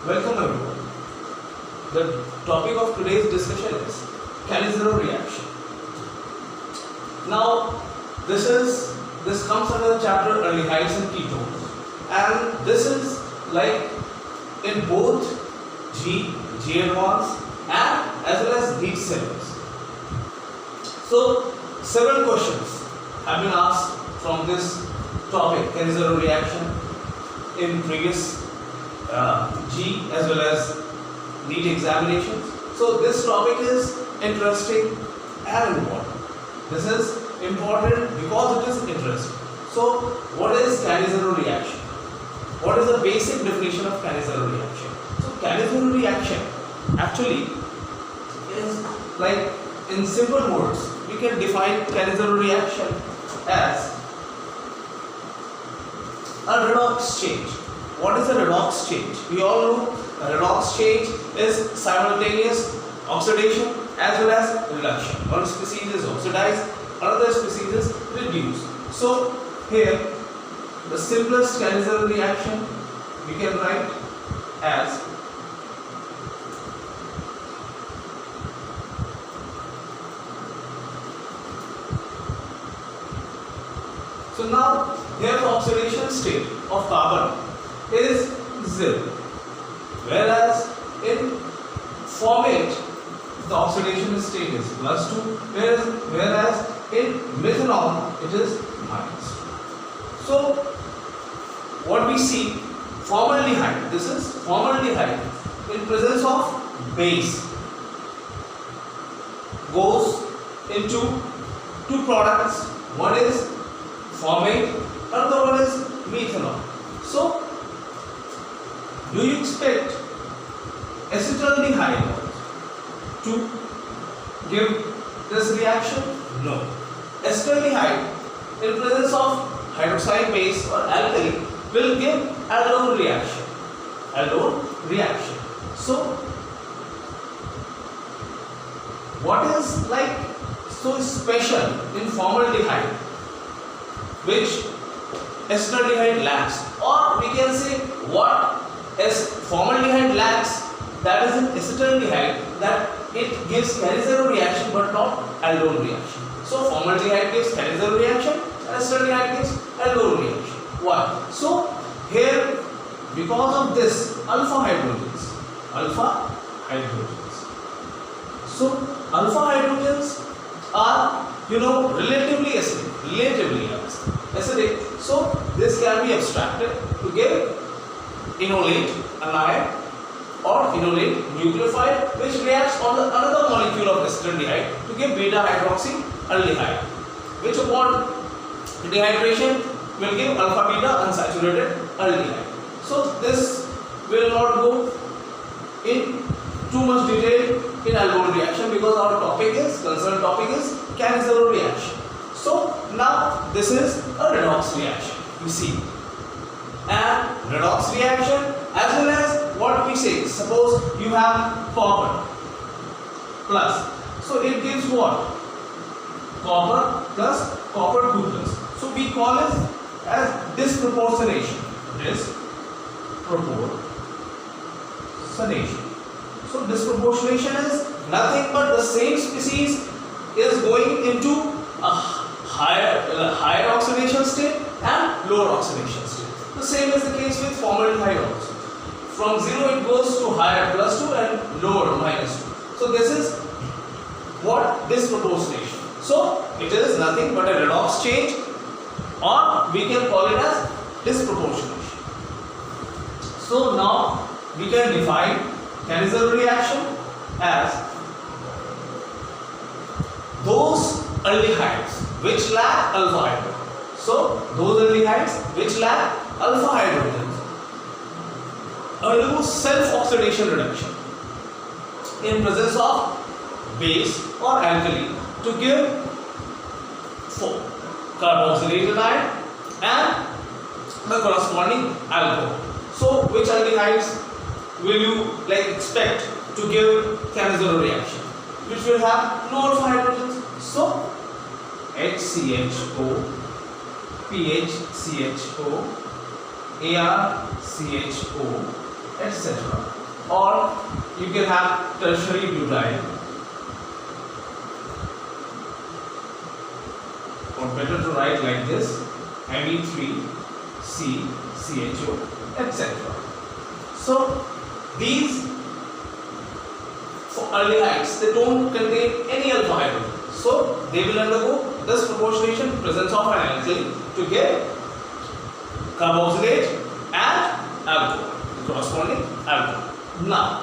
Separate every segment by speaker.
Speaker 1: Welcome everyone. The topic of today's discussion is Cannizzaro reaction. Now, this comes under the chapter aldehydes and ketones, and this is like in both G advanced and as well as deep syllabus. So, several questions have been asked from this topic, Cannizzaro reaction, in previous G as well as NEET examinations. So this topic is interesting and important. This is important because it is interesting. So what is Cannizzaro reaction? What is the basic definition of Cannizzaro reaction? So Cannizzaro reaction actually is like, in simple words, we can define Cannizzaro reaction as a redox change. What is a redox change? We all know a redox change is simultaneous oxidation as well as reduction. One species is oxidized, another species is reduced. So here the simplest Cannizzaro reaction we can write as so now here the oxidation state of carbon is 0, whereas in formate the oxidation state is +2, whereas in methanol it is -2. So what we see, formaldehyde, this is formaldehyde in presence of base goes into two products, one is formate, another one is methanol. So do you expect acetaldehyde to give this reaction? No. Acetaldehyde in presence of hydroxide base or alkali will give aldol reaction. Aldol reaction. So what is like so special in formaldehyde which acetaldehyde lacks, or we can say what as formaldehyde lacks, that is in acetaldehyde, that it gives Cannizzaro reaction but not aldol reaction. So formaldehyde gives Cannizzaro reaction and acetaldehyde gives aldol reaction. Why? So here, because of this alpha hydrogens. So alpha hydrogens are relatively acidic. So this can be abstracted to give enolate anion or enolate nucleophile, which reacts on another molecule of acetaldehyde to give beta hydroxyaldehyde, which upon dehydration will give alpha beta unsaturated aldehyde. So this will not go in too much detail in aldol reaction because our concerned topic is Cannizzaro reaction. So now this is a redox reaction, you see. And redox reaction as well as what we say, suppose you have copper plus, so it gives what? Copper plus copper 2 plus. So we call it as disproportionation. So disproportionation is nothing but the same species is going into a higher oxidation state and lower oxidation state. The same is the case with formaldehyde also. From 0 it goes to higher +2 and lower -2. So this is what disproportionation. So it is nothing but a redox change, or we can call it as disproportionation. So now we can define Cannizzaro reaction as those aldehydes which lack alpha hydrogen. So those aldehydes which lack alpha hydrogens undergo self-oxidation reduction in presence of base or alkali to give carboxylated ion and the corresponding alcohol. So which aldehydes will you expect to give Cannizzaro reaction? Which will have no alpha hydrogens. So HCHO, PHCHO, ArCHO, etc. or you can have tertiary butyl, or better to write like this, Me3CCHO, etc. So these aldehydes, they don't contain any alpha hydrogen, so they will undergo this proportionation, presence of an alkyl, to get carboxylate and alcohol, the corresponding alcohol. Now,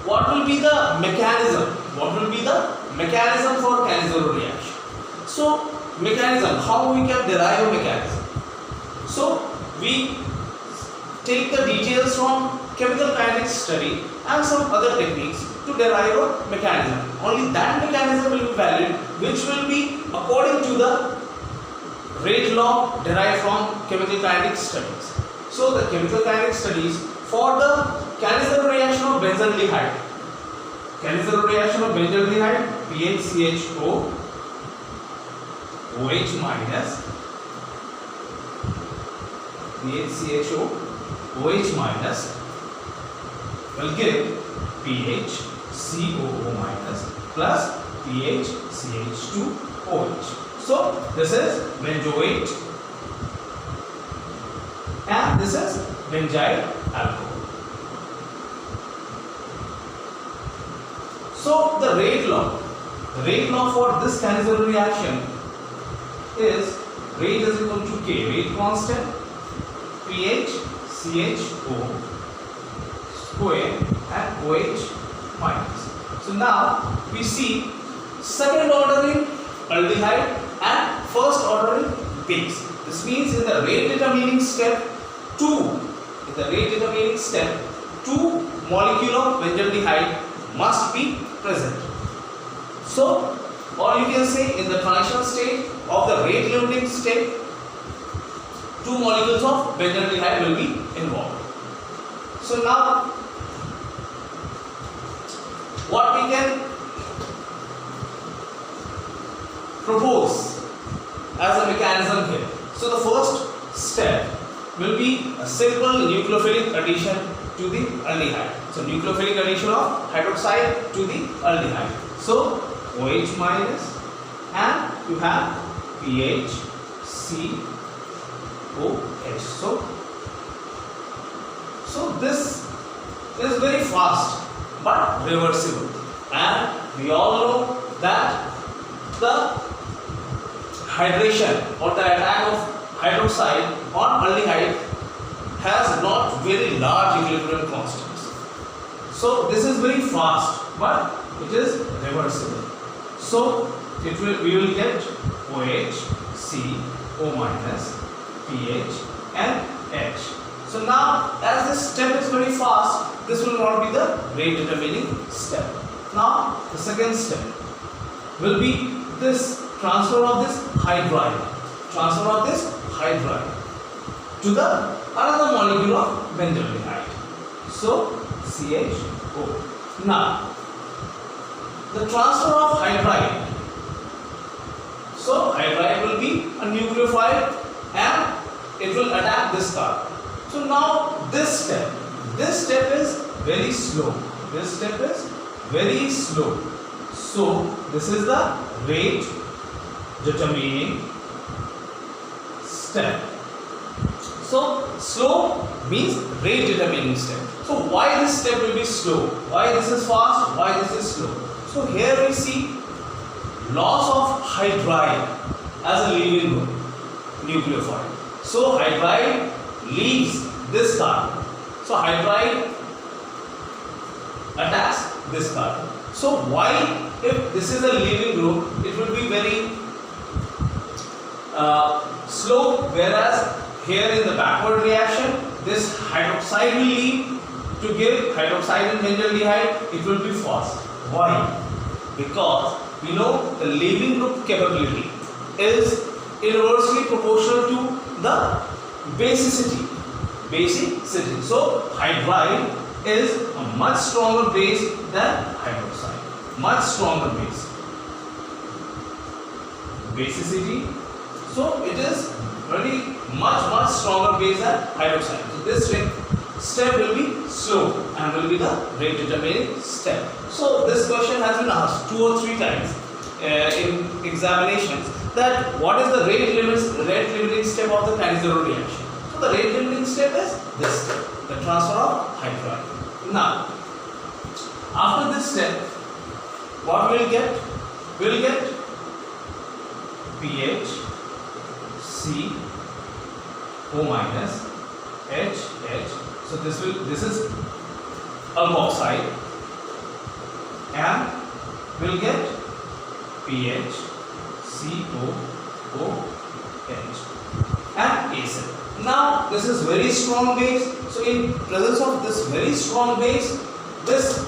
Speaker 1: what will be the mechanism? What will be the mechanism for Cannizzaro reaction? So, mechanism, how we can derive a mechanism? So, we take the details from chemical kinetics study and some other techniques to derive a mechanism. Only that mechanism will be valid, which will be according to the rate law derived from chemical kinetics studies. So, the chemical kinetics studies for the Cannizzaro reaction of benzaldehyde. Cannizzaro reaction of benzaldehyde, PHCHO, OH minus, PHCHO, OH minus will give PHCOO minus plus PHCH2OH. So this is benzoate and this is benzyl alcohol. So the rate law for this Cannizzaro reaction is rate is equal to K, rate constant, PHCHO square and OH minus. So now we see second ordering aldehyde and first ordering base. This means in the rate determining step 2, two molecule of benzaldehyde must be present. So, or you can say in the transition state of the rate limiting state, 2 molecules of benzaldehyde will be involved. So now, what we can propose as a mechanism here. So the first step will be a simple nucleophilic addition to the aldehyde. So nucleophilic addition of hydroxide to the aldehyde. So OH minus and you have PHCOH. So this is very fast but reversible, and we all know that the hydration or the attack of hydroxide on aldehyde has not very large equilibrium constants. So this is very fast but it is reversible. So we will get OH, C, O minus, PH and H. So now as this step is very fast, this will not be the rate determining step. Now the second step will be this transfer of this hydride to the another molecule of benzaldehyde. So CHO. Now the transfer of hydride. So hydride will be a nucleophile and it will attack this carbon. So now this step is very slow. So this is the rate determining step. So slow means rate determining step. So why this step will be slow? Why this is fast? Why this is slow? So here we see loss of hydride as a leaving group nucleophile. So hydride leaves this carbon. So hydride attacks this carbon. So why, if this is a leaving group, it will be very slow, whereas here in the backward reaction, this hydroxide will leave to give hydroxide and benzaldehyde, it will be fast. Why? Because we know the leaving group capability is inversely proportional to the basicity. So hydride is a much stronger base than hydroxide. Much stronger base. Basicity. So it is very much stronger base than hydroxide. So this step will be slope and will be the rate determining step. So this question has been asked 2 or 3 times in examinations, that what is the rate limiting step of the Cannizzaro reaction. So the rate limiting step is this step, the transfer of hydride. Now, after this step, what we will get? We will get pH CO minus HH. So this is alkoxide, and we will get pH COOH and acid. Now this is very strong base. So in presence of this very strong base, this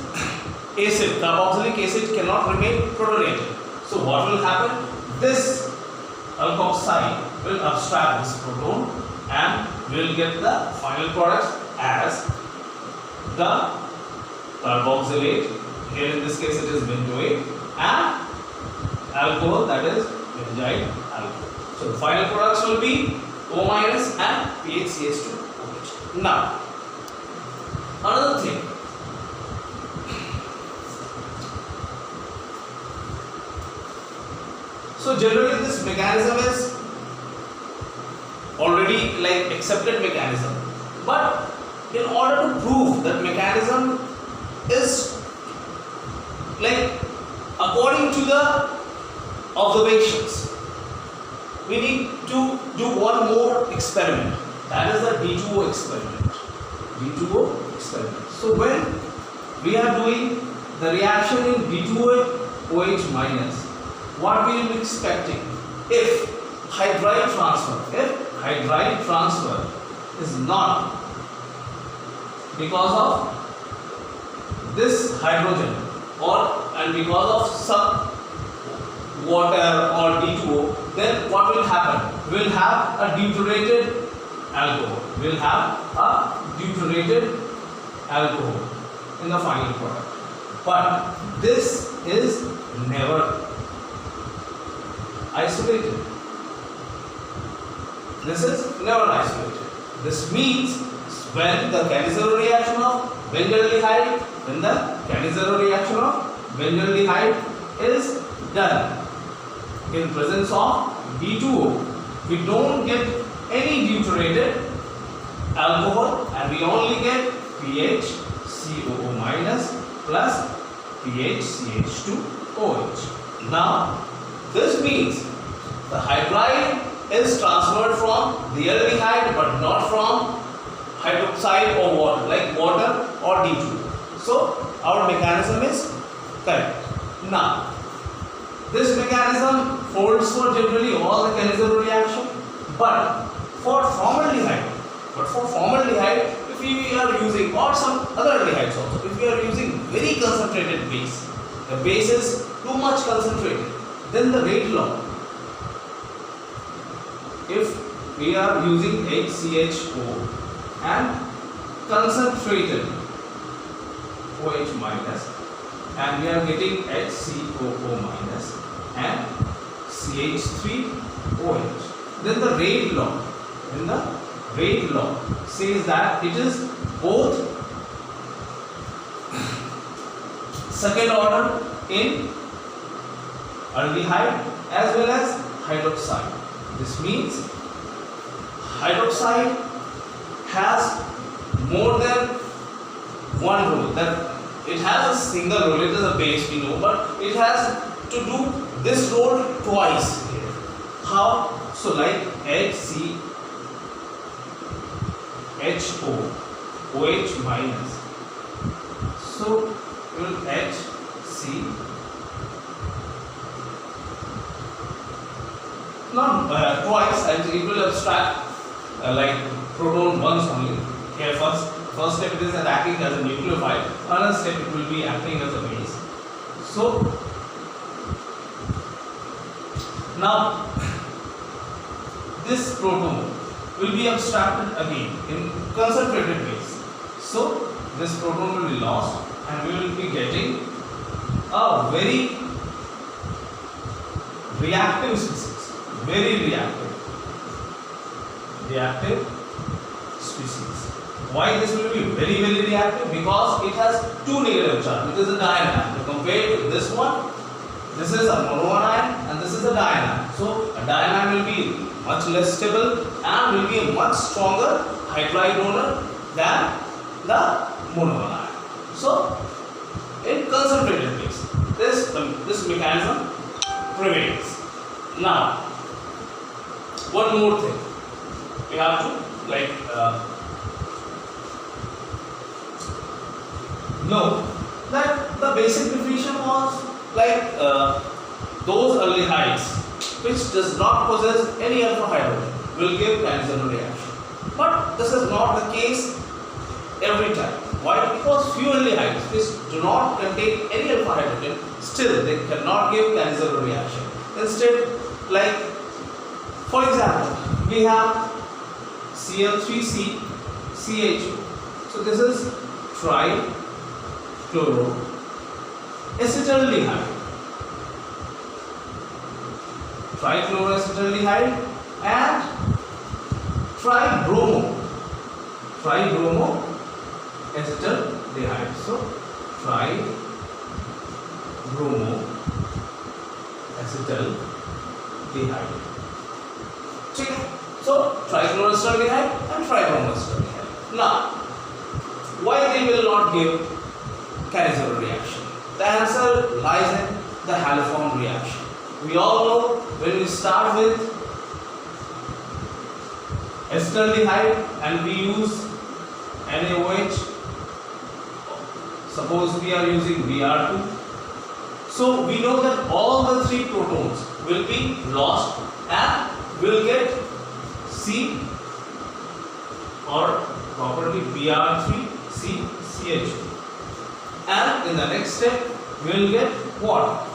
Speaker 1: acid, carboxylic acid, cannot remain protonated. So what will happen? This alkoxide will abstract this proton and we will get the final product as the carboxylate. Here in this case it is benzoate, and alcohol, that is benzyl alcohol. So the final products will be O minus and PHCH2OH. Now, another thing. So generally this mechanism is already like accepted mechanism, but in order to prove that mechanism is like according to the observations, we need to do one more experiment, that is the D2O experiment. D2O experiment. So when we are doing the reaction in D2OH minus, what we will be expecting if hydride transfer is not because of this hydrogen and because of some water or D2O, then what will happen? We will have a deuterated alcohol. We will have a deuterated alcohol in the final product. But this is never isolated. This is never isolated. This means when the Cannizzaro reaction of benzaldehyde, is done in presence of B2O, we don't get any deuterated alcohol and we only get PHCOO minus plus PHCH2OH. Now, this means the hydride is transferred from the aldehyde but not from hydroxide or water, like water or D2. So our mechanism is correct. Now, this mechanism holds for generally all the Cannizzaro reaction, but for formaldehyde, if we are using, or some other aldehydes also, if we are using very concentrated base, the base is too much concentrated, then the rate law, if we are using HCHO and concentrated OH minus, and we are getting HCOO minus and CH3OH, then the rate law says that it is both second order in aldehyde as well as hydroxide. This means hydroxide has more than one role. That it has a single role, it is a base, we know, but it has to do this role twice here. How? So like HCHO OH minus, so we will HC, not twice, and it will abstract like proton once only. Here first step it is acting as a nucleophile, another step it will be acting as a base. So now this proton will be abstracted again in concentrated base. So this proton will be lost and we will be getting a very reactive species, very reactive species. Why this will be very reactive? Because it has two negative charge. It is a dianion. To compare to this one, this is a monoanion and this is a dianion. So a dianion will be much less stable and will be a much stronger hydride donor than the monoanion. So in concentrated case, this mechanism prevails. Now, one more thing we have to know that the basic definition was those aldehydes which does not possess any alpha hydrogen will give Cannizzaro reaction. But this is not the case every time. Why? Because few aldehydes which do not contain any alpha hydrogen, still they cannot give Cannizzaro reaction. Instead, for example, we have Cl3C CH2. So this is trichloroacetaldehyde. Trichloroacetaldehyde and tribromoacetaldehyde. So tribromoacetaldehyde. Okay. So trichloroacetaldehyde and tribromoacetaldehyde. Now, why they will not give Cannizzaro reaction? The answer lies in the haloform reaction. We all know when we start with acetaldehyde and we use NaOH, suppose we are using Br2, so we know that all the three protons will be lost and will get C or properly Br3CCH2. And in the next step we will get what?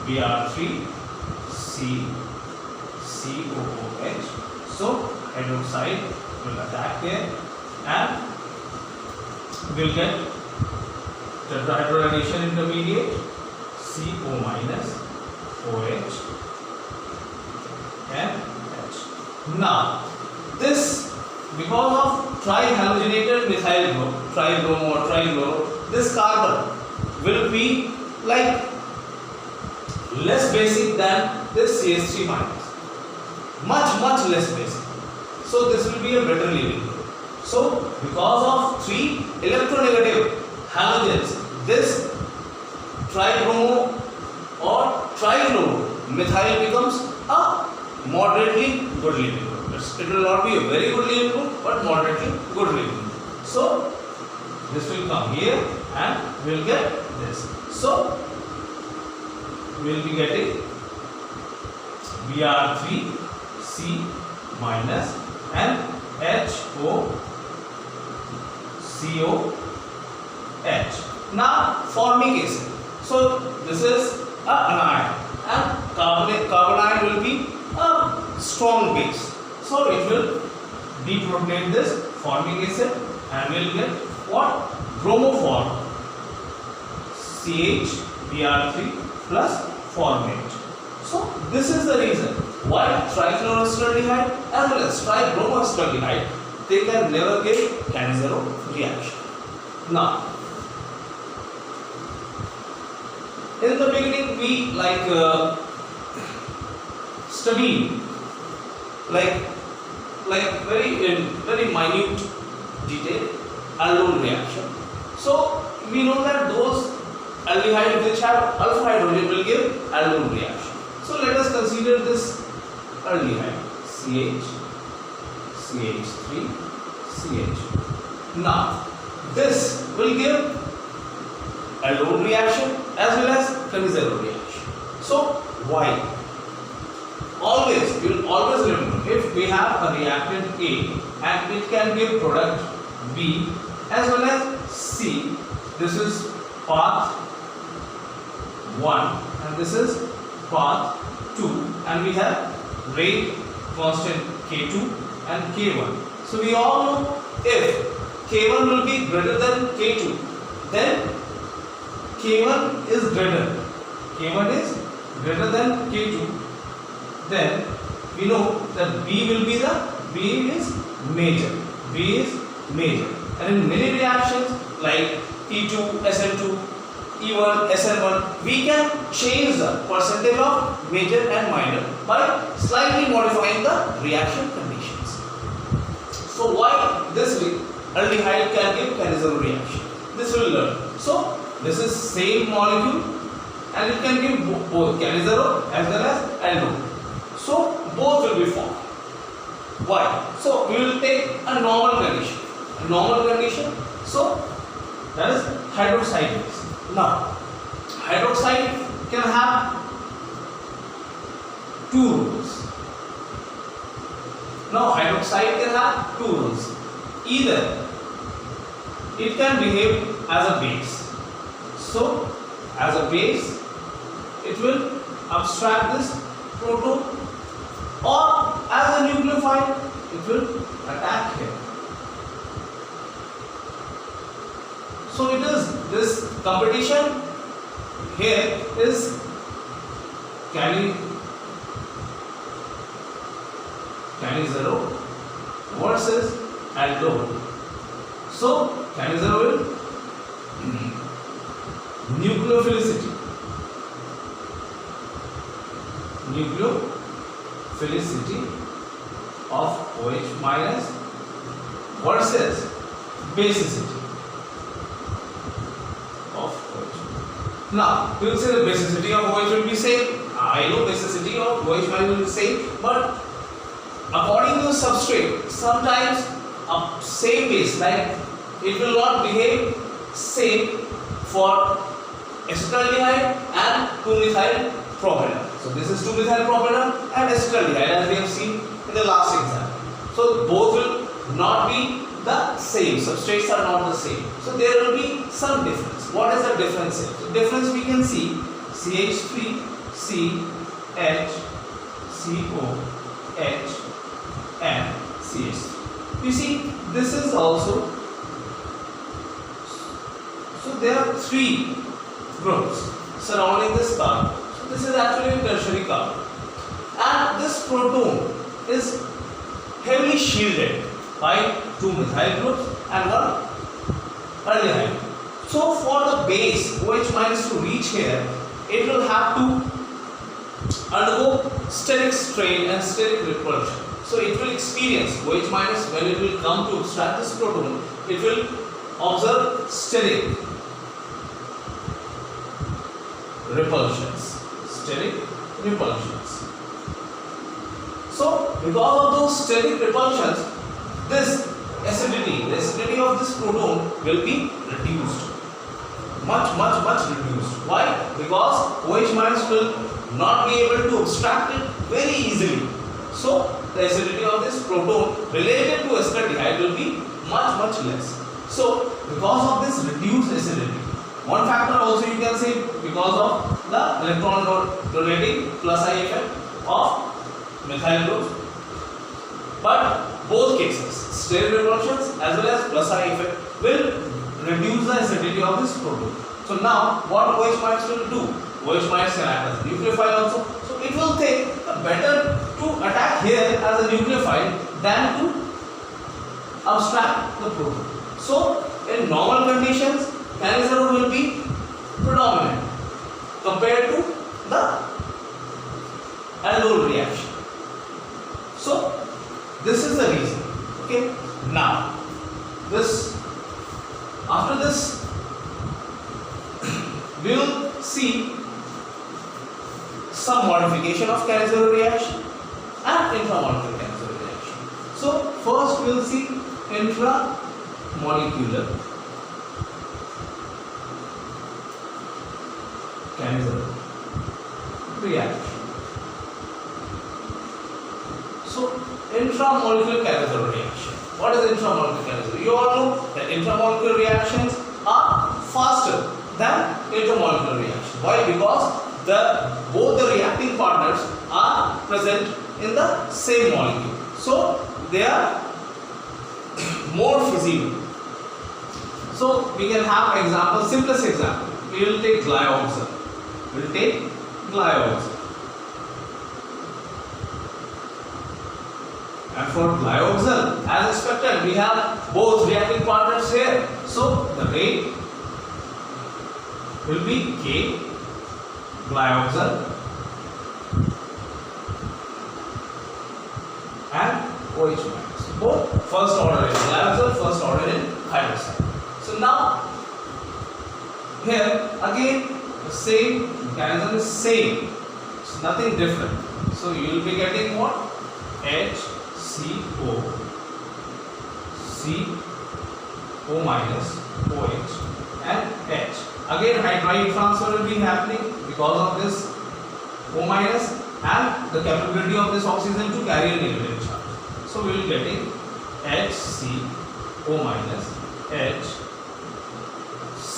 Speaker 1: Br3CCOOH. So hydroxide will attack here and we'll get tetrahydrogenation intermediate CO minus OH and H. Now this, because of trihalogenated methyl group, tribromo or trichloro, this carbon will be less basic than this CH3 minus, much less basic. So this will be a better leaving group. So because of three electronegative halogens, this tribromo or trichloro methyl becomes a moderately good leaving group. It will not be a very good leaving group, but moderately good leaving group. So this will come here and we will get this. So we will be getting Br3C minus and HOCOH. Now formic acid. So this is an anion and carbon ion will be a strong base. So it will deprotonate this formic acid and we will get what? Bromoform CHBr3 plus formate. So this is the reason why trichloroacetaldehyde as well as tribromoacetaldehyde, they can never give Cannizzaro reaction. Now, in the beginning we studied very minute detail aldol reaction. So we know that those aldehydes which have alpha hydrogen will give aldol reaction. So let us consider this aldehyde CH3 CH. Now this will give aldol reaction as well as Cannizzaro reaction. So why? You will always remember, if we have a reactant A and it can give product B as well as C, this is path 1 and this is path 2, and we have rate constant K2 and K1. So we all know if K1 will be greater than K2, then K1 is greater than K2, then we know that B is major. B is major. And in many reactions like E2, SN2, E1, SN1, we can change the percentage of major and minor by slightly modifying the reaction conditions. So why this aldehyde can give Cannizzaro reaction? This we'll learn. So this is same molecule and it can give both Cannizzaro as well as aldol. So both will be formed. Why? So we will take a normal condition. A normal condition. So that is hydroxide base. Now hydroxide can have two rules. Now hydroxide can have two rules. Either it can behave as a base. So as a base it will abstract this proton, or as a nucleophile it will attack here. So it is this competition here is Cannizzaro versus aldol. So Cannizzaro will nucleophilicity of OH minus versus basicity of OH. Now we will say the basicity of OH will be same. I know basicity of OH minus will be same, but according to the substrate, sometimes a same base, like it will not behave same for acetaldehyde and 2-methyl propanol. So this is 2-methyl propanol and acetaldehyde, as we have seen in the last example. So both will not be the same. Substrates are not the same. So there will be some difference. What is the difference here? The difference we can see CH3, CH, COH and CH3. You see, this is also, so there are three groups surrounding this carbon. So this is actually a tertiary carbon, and this proton is heavily shielded by two methyl groups and one aldehyde. So for the base OH minus to reach here, it will have to undergo steric strain and steric repulsion. So it will experience OH minus when it will come to extract this proton, it will observe steric repulsions. So because of those steric repulsions, this acidity, the acidity of this proton will be reduced. Much reduced. Why? Because OH minus will not be able to abstract it very easily. So the acidity of this proton related to acetaldehyde will be much less. So because of this reduced acidity, one factor also you can say because of the electron donating plus I effect of methyl groups. But both cases, steric repulsions as well as plus I effect will reduce the acidity of this proton. So now what OH minus will do? OH minus can act as a nucleophile also. So it will take better to attack here as a nucleophile than to abstract the proton. So in normal conditions, Cannizzaro will be predominant compared to the aldol reaction. So this is the reason. Okay. Now this, after this we will see some modification of Cannizzaro reaction and intramolecular Cannizzaro reaction. So first we will see intramolecular Cannizzaro reaction. So intramolecular Cannizzaro reaction. What is intramolecular Cannizzaro? You all know that intramolecular reactions are faster than intermolecular reaction. Why? Because both the reacting partners are present in the same molecule. So they are more feasible. So we can have example, simplest example. We will take glyoxal. And for glyoxal, as expected, we have both reacting partners here. So the rate will be K glyoxal and OH minus. Both first order in glyoxal, first order in hydroxide. So now here again the same mechanism is same. It's nothing different. So you will be getting what? HCO, CO minus OH and H. Again hydride transfer will be happening because of this O minus and the capability of this oxygen to carry a negative charge. So we will getting HCO minus HC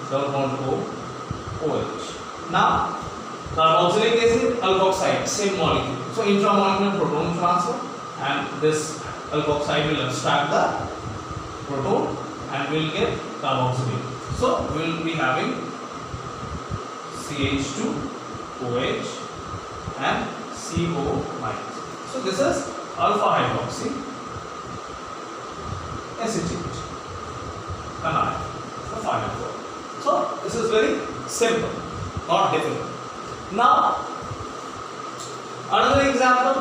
Speaker 1: double bond O OH. Now carboxylic acid, alkoxide, same molecule. So intramolecular proton transfer, and this alkoxide will abstract the proton and will get carboxylate. So we will be having CH2OH and CO minus. So this is alpha hydroxy acetate anion, the final form. So this is very simple, not difficult. Now another example.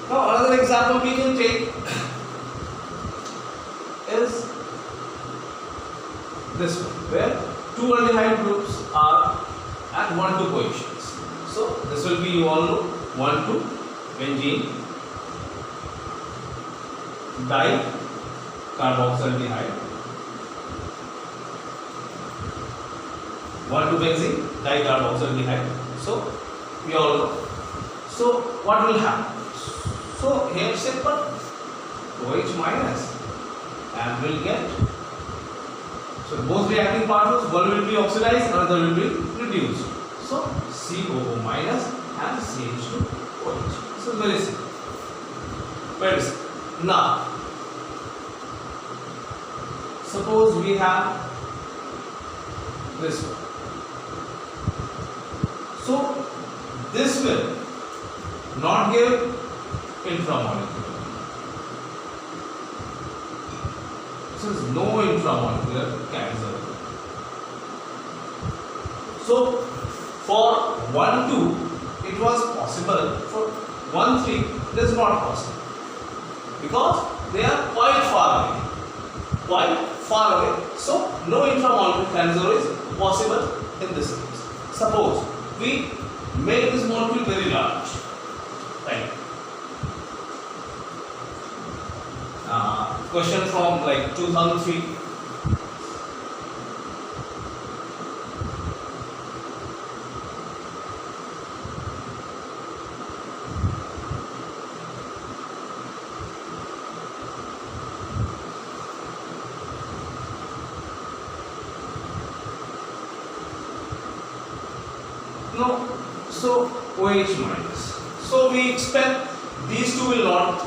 Speaker 1: Now another example we can take is this one, where two aldehyde groups are at 1,2 positions. So this will be, you all know, 1,2 benzene dicarboxylaldehyde, 1,2 benzene dicarboxylaldehyde. So we all know. So what will happen? So here simple, OH minus, and we'll get, so both reacting partners, one will be oxidized, another will be reduced. So COO minus and CH2OH. This is very simple. Very simple. Now suppose we have this one. So this will not give intramolecular. This is no intramolecular cancer. So for 1,2 it was possible, for 1,3 it is not possible because they are quite far away. Quite far away. So no intramolecular cancer is possible in this case. Suppose we make this molecule very large. Right. Question from like 2003. No, so OH minus. So we expect these two will not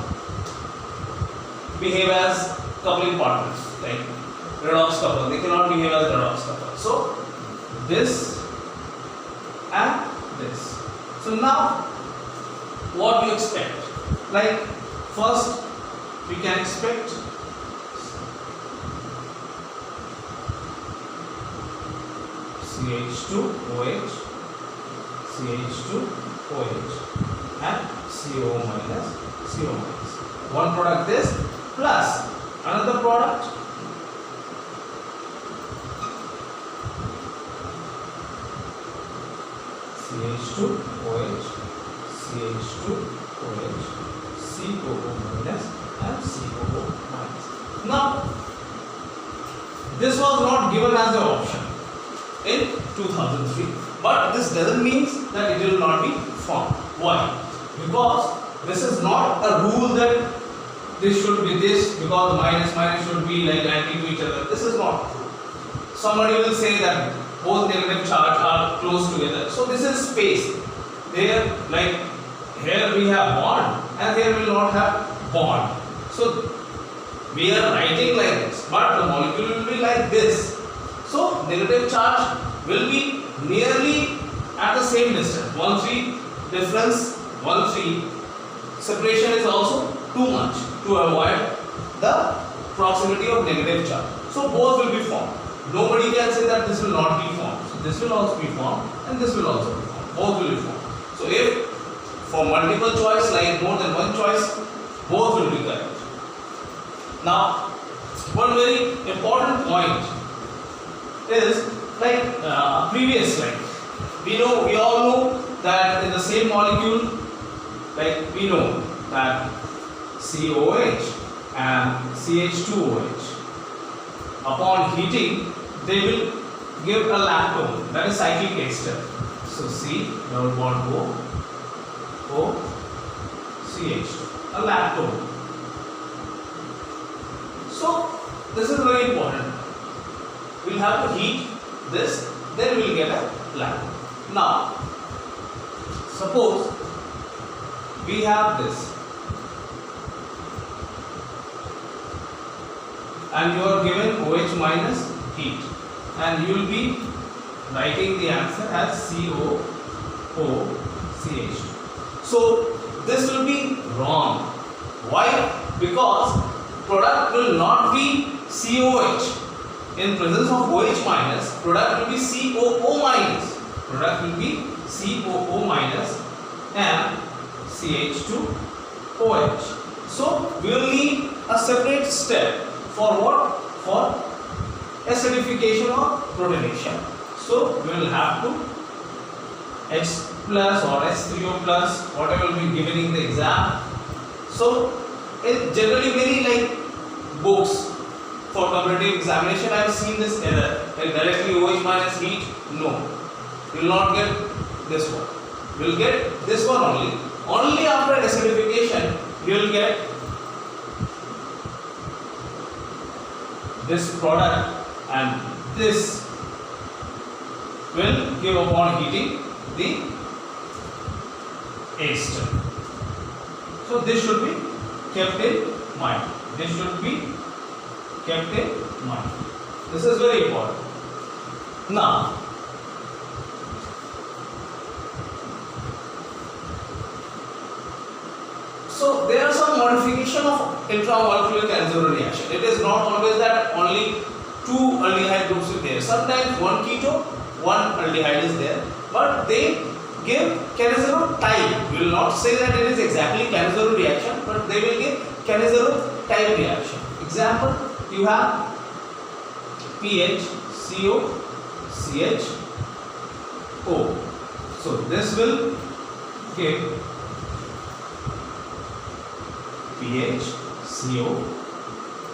Speaker 1: behave as coupling partners, like redox couple. They cannot behave as redox couple. So this and this. So now what we expect? Like first we can expect CH2OH, CH2OH and CO minus, CO minus. One product this plus another product CH2OH, CH2OH, COO minus and COO minus. Now this was not given as an option in 2003, but this doesn't mean that it will not be formed. Why? Because this is not a rule that this should be this, because minus minus should be like anti to each other. This is not true. Somebody will say that both negative charge are close together. So this is space. There, like here we have bond and here we will not have bond. So we are writing like this, but the molecule will be like this. So negative charge will be nearly at the same distance. 1-3 difference, 1-3 separation is also too much to avoid the proximity of negative charge. So both will be formed. Nobody can say that this will not be formed. So this will also be formed and this will also be formed. Both will be formed. So if for multiple choice, like more than one choice, both will be correct. Now, one very important point is like previous slide. We all know that in the same molecule, like we know that COH and CH2OH, upon heating, they will give a lactone, that is cyclic ester. So C double bond O CH2, a lactone. So this is very important. We'll have to heat this, then we'll get a lactone. Now, suppose we have this, and you are given OH minus heat, and you will be writing the answer as COOCH2. So this will be wrong. Why? Because product will not be COH. In presence of OH minus, product will be COO minus. Product will be COO minus and CH2OH. So we will need a separate step for what? For acidification or protonation. So we will have to H plus or H3O plus, whatever will be given in the exam. So it generally many like books for competitive examination, I have seen this error, like directly OH minus heat. No, you will not get this one. You will get this one only. Only after acidification you will get this product, and this will give upon heating the ester. So this should be kept in mind. This should be kept in mind. This is very important. Now, so there are some modification of intramolecular Cannizzaro reaction. It is not always that only two aldehyde groups are there. Sometimes one keto, one aldehyde is there, but they give Cannizzaro type. We will not say that it is exactly Cannizzaro reaction, but they will give Cannizzaro type reaction. Example, you have PH, CO, CH, O. So this will give PH, CO,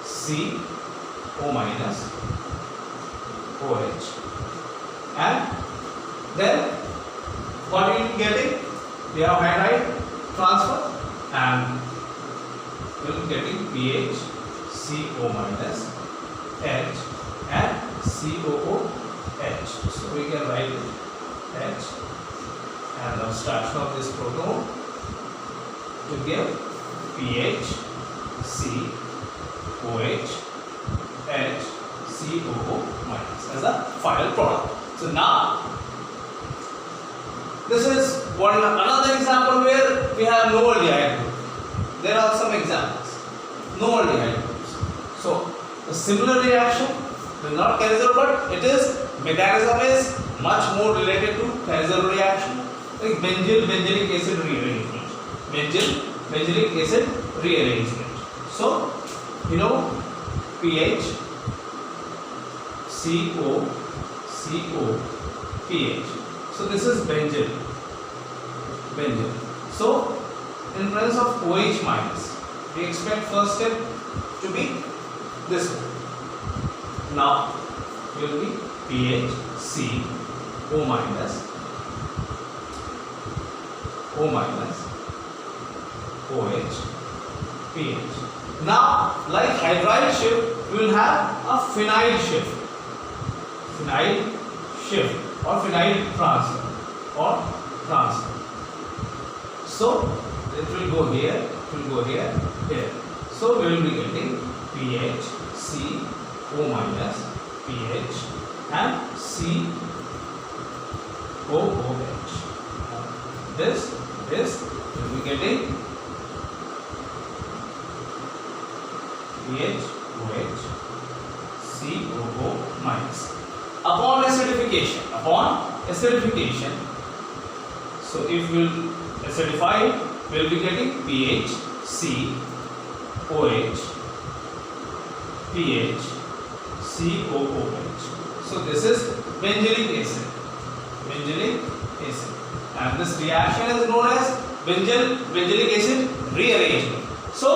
Speaker 1: C, O minus, OH, and then what you will get it? We have hydride transfer, and we will getting PH, CO minus, H, and COOH. So we can write it H, and now abstraction of this proton to give PH, C, OH, H, COO minus as a final product. So now this is another example where we have no aldehyde group. There are some examples, no aldehyde groups. So a similar reaction is not Cannizzaro, but it is mechanism is much more related to Cannizzaro reaction, like benzylic acid rearrangement. Benzylic acid rearrangement. So you know pH, CO, pH. So this is benzyl. So in presence of OH minus, we expect first step to be this one. Now it will be pH, C, O minus, OH, pH. Now, like hydride shift, we will have a phenyl shift, or phenyl transfer, So it will go here, here. So we will be getting pH, C, O minus, pH, and COOH. This will be getting PHOH COO minus. Upon acidification, so if we'll acidify, we'll be getting PH, C, OH, PH, COOH. So this is benzoic acid. And this reaction is known as benzoic acid rearrangement. So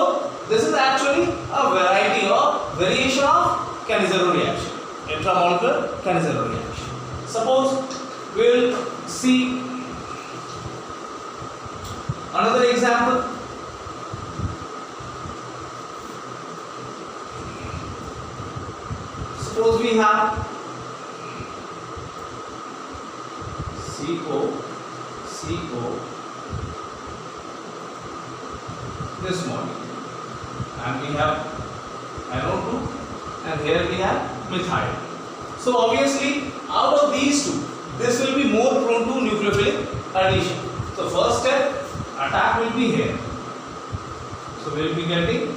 Speaker 1: this is actually a variety or variation of Cannizzaro reaction, intramolecular Cannizzaro reaction. Suppose we will see another example. Suppose we have CO, this molecule, and we have NO2, and here we have methyl. So obviously out of these two, this will be more prone to nucleophilic addition. So first step, attack will be here. So we will be getting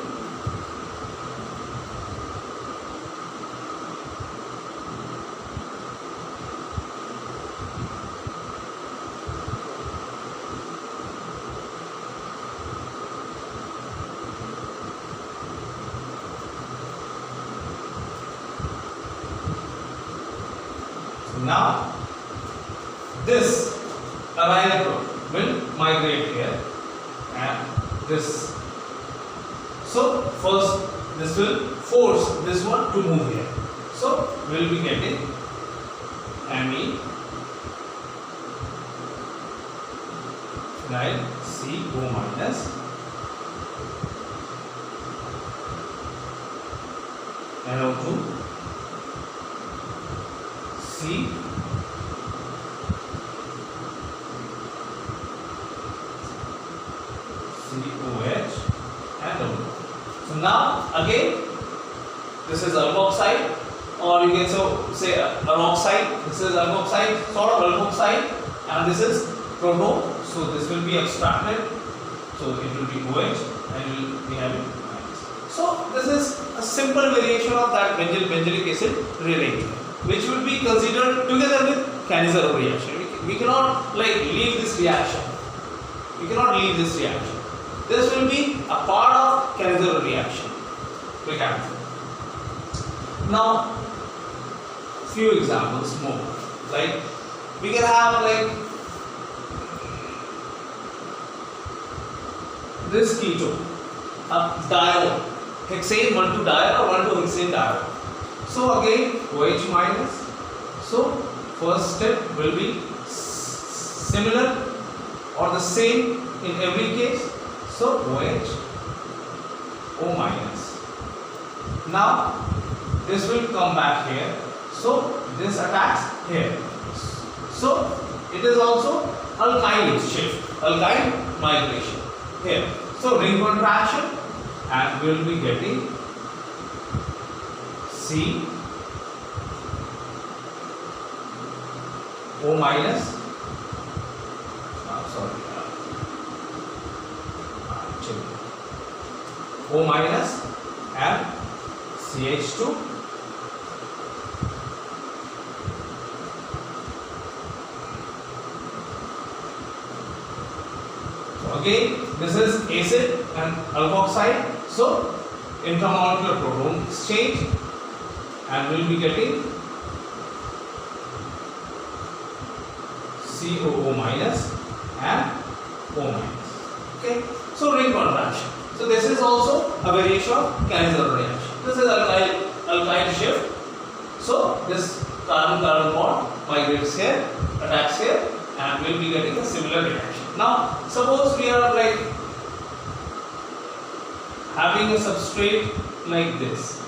Speaker 1: now this aryl group will migrate here and this. So first this will force this one to move here. So we will be getting Me phenyl CO minus NO2 C COH and O. So now again this is alkoxide, or you can say alkoxide. This is alkoxide, sort of alkoxide, and this is proto. So this will be extracted. So it will be OH and we will be having minus. So this is a simple variation of that benzoic acid rearrangement, which will be considered together with Cannizzaro reaction. We cannot leave this reaction. This will be a part of Cannizzaro reaction. Now, few examples more. Like we can have this ketone, a diol, hexane 1,2-diol or 1,2-hexane diol. So again OH minus. So first step will be similar or the same in every case. So OH, O minus. Now this will come back here. So this attacks here. So it is also alkyl shift, alkyl migration here. So ring contraction, and we will be getting C O minus. O minus and CH2 . So again this is acid and alkoxide, so intramolecular proton exchange, and we will be getting COO minus and O minus. Okay, so ring contraction. So this is also a variation of Cannizzaro reaction. This is alkyl shift. So this carbon-carbon bond migrates here, attacks here, and we will be getting a similar reaction. Now suppose we are having a substrate like this.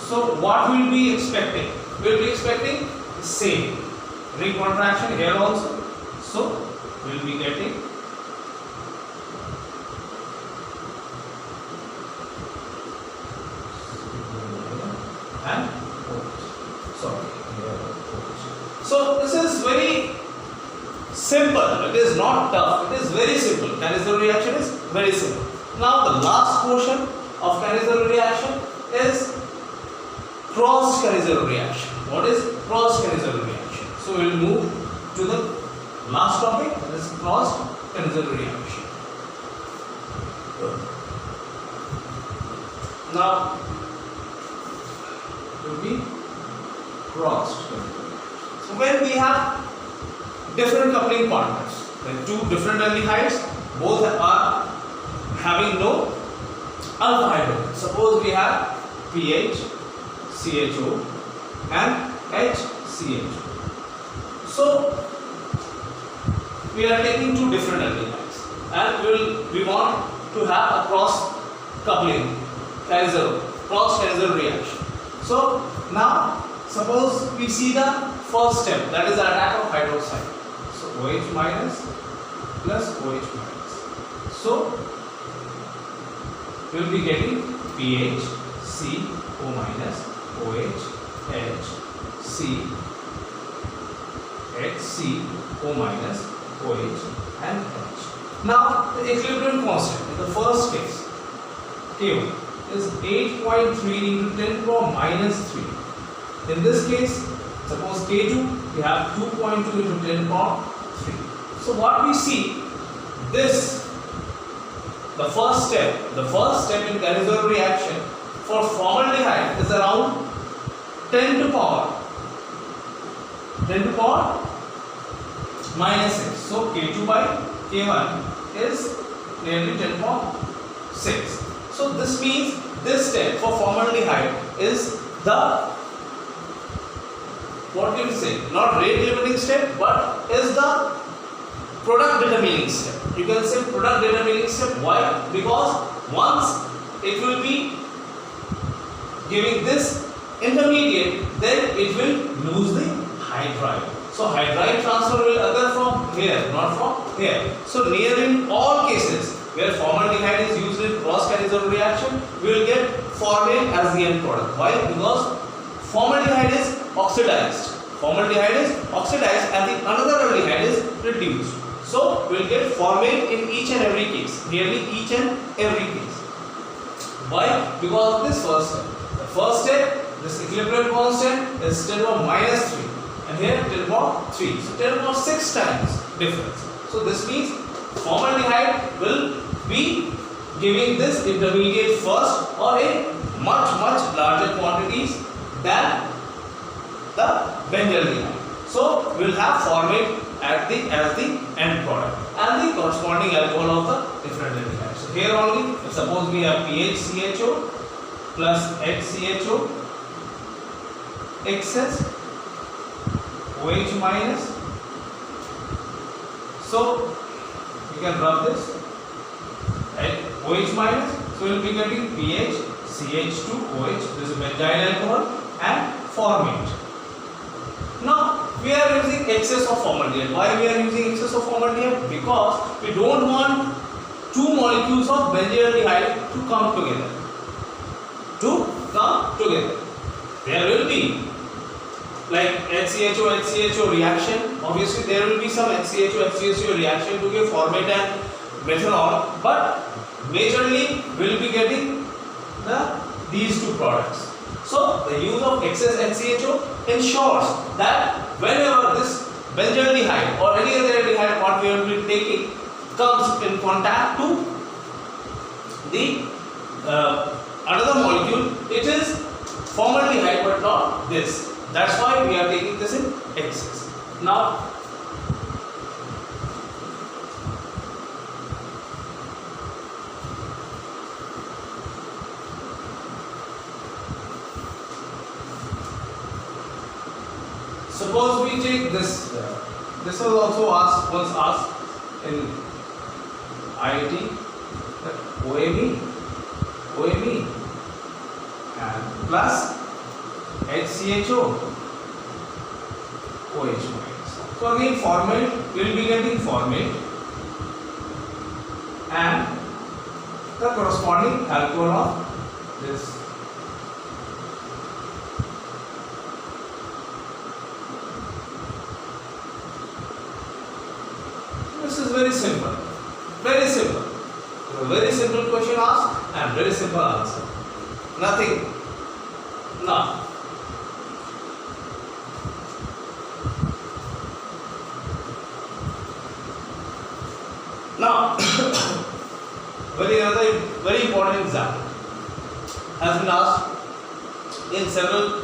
Speaker 1: So what we will be expecting? We will be expecting the same ring contraction here also. So we will be getting and OH. Sorry, here OH. So this is very simple. It is not tough. It is very simple. Cannizzaro reaction is very simple. Now the last portion of Cannizzaro reaction is cross Cannizzaro reaction. What is cross Cannizzaro reaction? So we will move to the last topic, that is cross Cannizzaro reaction. Now it will be crossed. So when we have different coupling partners, when two different aldehydes both are having no alpha hydrogen. Suppose we have PH, CHO and HCHO. So we are taking two different aldehydes and we want to have a cross coupling, cross Cannizzaro reaction. So now suppose we see the first step, that is the attack of hydroxide. So OH minus plus OH minus. So we will be getting PH, CO minus, OH, H, C, HCO minus, OH and H. Now the equilibrium constant in the first case, K1, is 8.3 into 10 to the power minus 3. In this case, suppose K2, we have 2.2 into 10 to the power 3. So what we see, this, the first step in Cannizzaro reaction for formaldehyde is around 10 to the power minus 6. So K2 by K1 is nearly 10 to the power 6. So this means this step for formaldehyde is the, what can we say, not rate limiting step, but is the product determining step. You can say product determining step. Why? Because once it will be giving this intermediate, then it will lose the hydride. So hydride transfer will occur from here, not from here. So nearly all cases where formaldehyde is used in cross Cannizzaro reaction, we will get formate as the end product. Why? Because formaldehyde is oxidized. Formaldehyde is oxidized and the another aldehyde is reduced. So we will get formate in each and every case, nearly each and every case. Why? Because of this first step. The first step, this equilibrium constant is 10 to the power minus 3 and here 10 to the power 3. So 10 to the power 6 times difference. So this means formaldehyde will be giving this intermediate first or in much larger quantities than the benzaldehyde. So we will have formate as the end product and the corresponding alcohol of the different aldehydes. So here only, suppose we have PHCHO plus HCHO excess OH minus. So we can rub this at OH minus. So we will be getting PH, CH2, OH, this is benzyl alcohol and formate. Now we are using excess of formaldehyde. Why we are using excess of formaldehyde? Because we don't want two molecules of benzaldehyde to come together. There will be like HCHO reaction. Obviously there will be some HCHO reaction to give formate and methanol, but majorly we will be getting these two products. So the use of excess HCHO ensures that whenever this benzaldehyde or any other aldehyde what we will be taking comes in contact to the another molecule, it is formaldehyde but not this. That's why we are taking this in excess. Now suppose we take this. This was also once asked in IIT, that OMe and plus HCHO OH minus. So again formate, we will be getting formate and the corresponding alcohol of this very simple. Very simple. A very simple question asked and very simple answer. Nothing. Now, very important example has been asked in several,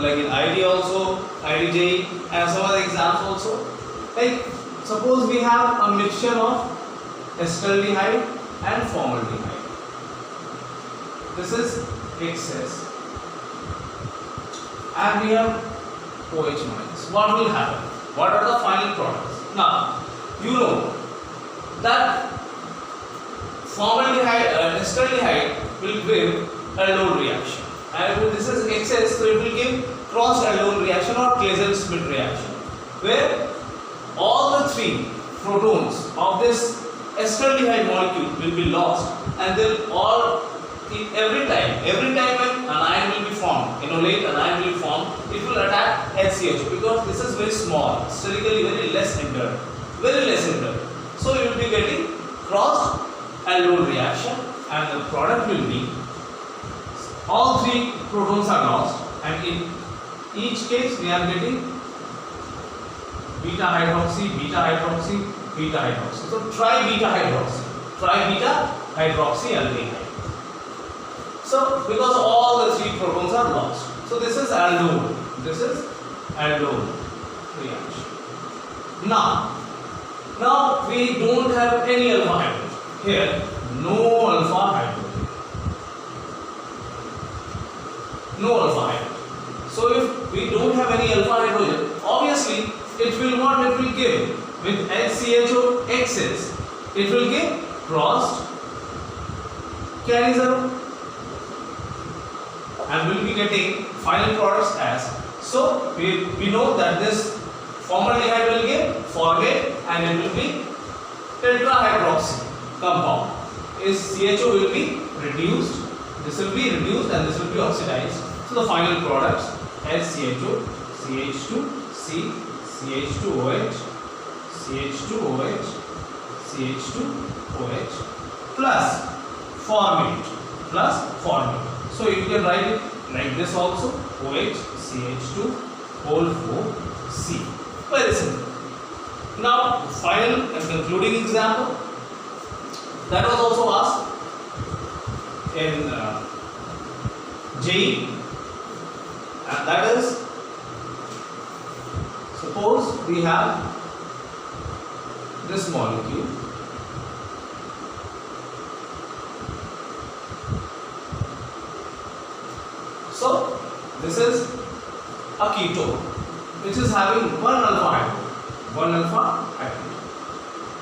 Speaker 1: like in ID also, IDJ, and some other exams also. Like, suppose we have a mixture of acetaldehyde and formaldehyde. This is excess, and we have OH minus. What will happen? What are the final products? Now, you know that formaldehyde, acetaldehyde will give aldol reaction, and this is excess, so it will give cross aldol reaction or Claisen-Schmidt reaction, where all the three protons of this acetaldehyde molecule will be lost, and they'll all, every time when an ion will be formed, enolate an ion will be formed, it will attack HCH, because this is very small, sterically very less hindered, so you will be getting cross aldol reaction, and the product will be all three protons are lost, and in each case we are getting beta hydroxy, beta hydroxy, beta hydroxy. So tri-beta hydroxy aldehyde. So because all the three protons are lost, so this is aldol. This is aldol reaction. Now we don't have any alpha hydrogen here. No alpha hydrogen. No alpha hydrogen. So if we don't have any alpha hydrogen, obviously it will what it will give with HCHO excess, it will give crossed carries-along, and we will be getting final products as, so we know that this formaldehyde will give formate, and it will be tetrahydroxy compound. Is CHO will be reduced, this will be reduced, and this will be oxidized. So the final products SCHO, CH2C, CH2OH, CH2OH, CH2OH plus formate. So you can write it like this also, OH, CH2, whole 4, C. Very simple. Now, final and concluding example that was also asked in JEE, and that is, suppose we have this molecule, so this is a ketone which is having one alpha hydrogen,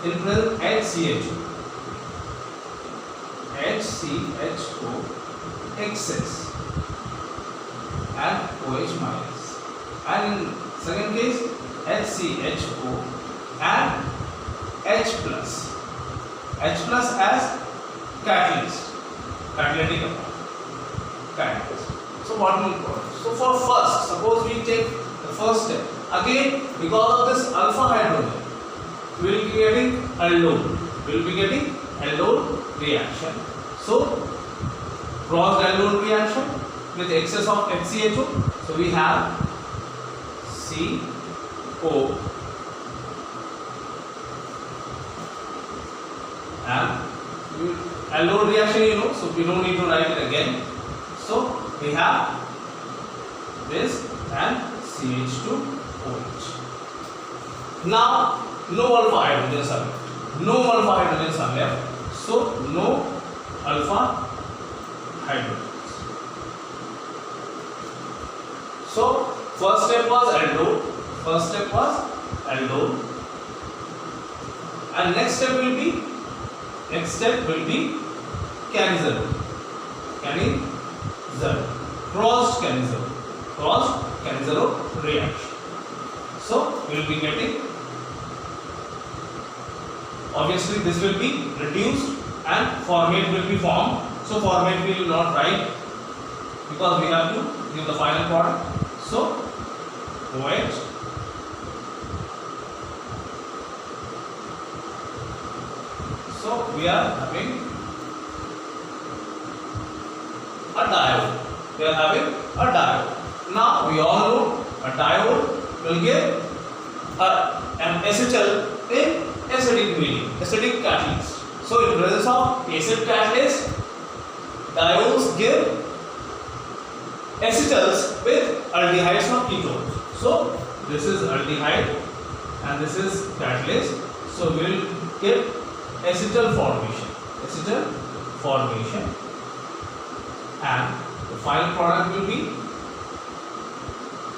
Speaker 1: in present HCHO excess and OH minus, and in second case HCHO and H plus as catalytic catalyst. So what will produce? So for first, suppose we take the first step, again because of this alpha hydrogen we will be getting aldol reaction. So cross aldol reaction with excess of HCHO, so we have CO and aldol reaction, you know, so we don't need to write it again. So we have this and CH2OH. Now no alpha hydrogens are left. So no alpha hydrogens. So first step was aldol, and next step will be canizole, crossed canizole reaction. So we will be getting, obviously this will be reduced and formate will be formed. So formate we will not write because we have to give the final product. So OH So we are having a diode. We are having a diode. Now we all know a diode will give an acetal in acidic medium, acidic catalyst. So in presence of acid catalyst, diodes give acetals with aldehydes or ketones. So this is aldehyde and this is catalyst. So we will get acetal formation, and the final product will be,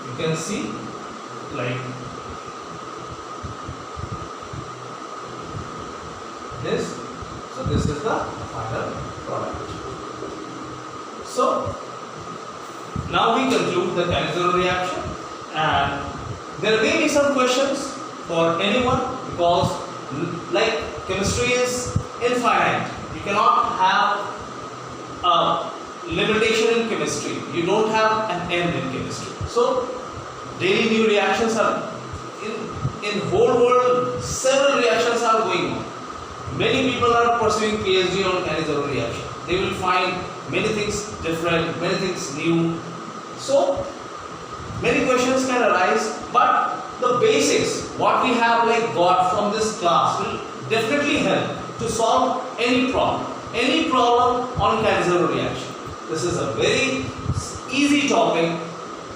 Speaker 1: you can see like this. So this is the final product. So now we conclude the Cannizzaro reaction, and there may be some questions for anyone, because like chemistry is infinite. You cannot have a limitation in chemistry. You don't have an end in chemistry. So daily new reactions are in whole world. Several reactions are going on. Many people are pursuing PhD on Cannizzaro reaction. They will find many things different, many things new. So many questions can arise, but the basics, what we have like got from this class, will definitely help to solve any problem on Cannizzaro reaction. This is a very easy topic.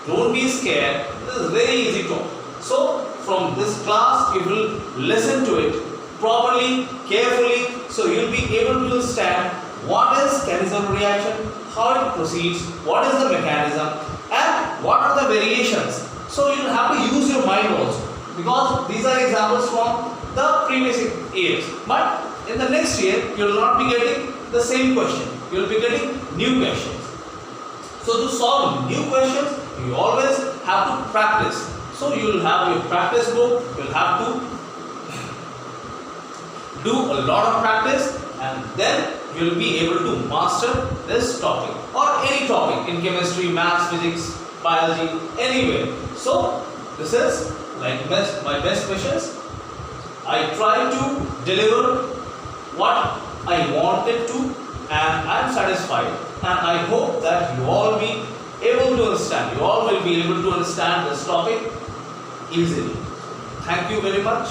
Speaker 1: Don't be scared. This is a very easy topic. So from this class, you will listen to it properly, carefully, so you will be able to understand what is Cannizzaro reaction, how it proceeds, what is the mechanism, and what are the variations. So you will have to use your mind also, because these are examples from the previous years. But in the next year, you will not be getting the same question. You will be getting new questions. So to solve new questions, you always have to practice. So you will have your practice book. You will have to do a lot of practice, and then you will be able to master this topic or any topic in chemistry, maths, physics, biology, anywhere. So this is like my best wishes. I try to deliver what I wanted to, and I am satisfied, and I hope that you all be able to understand. You all will be able to understand this topic easily. Thank you very much.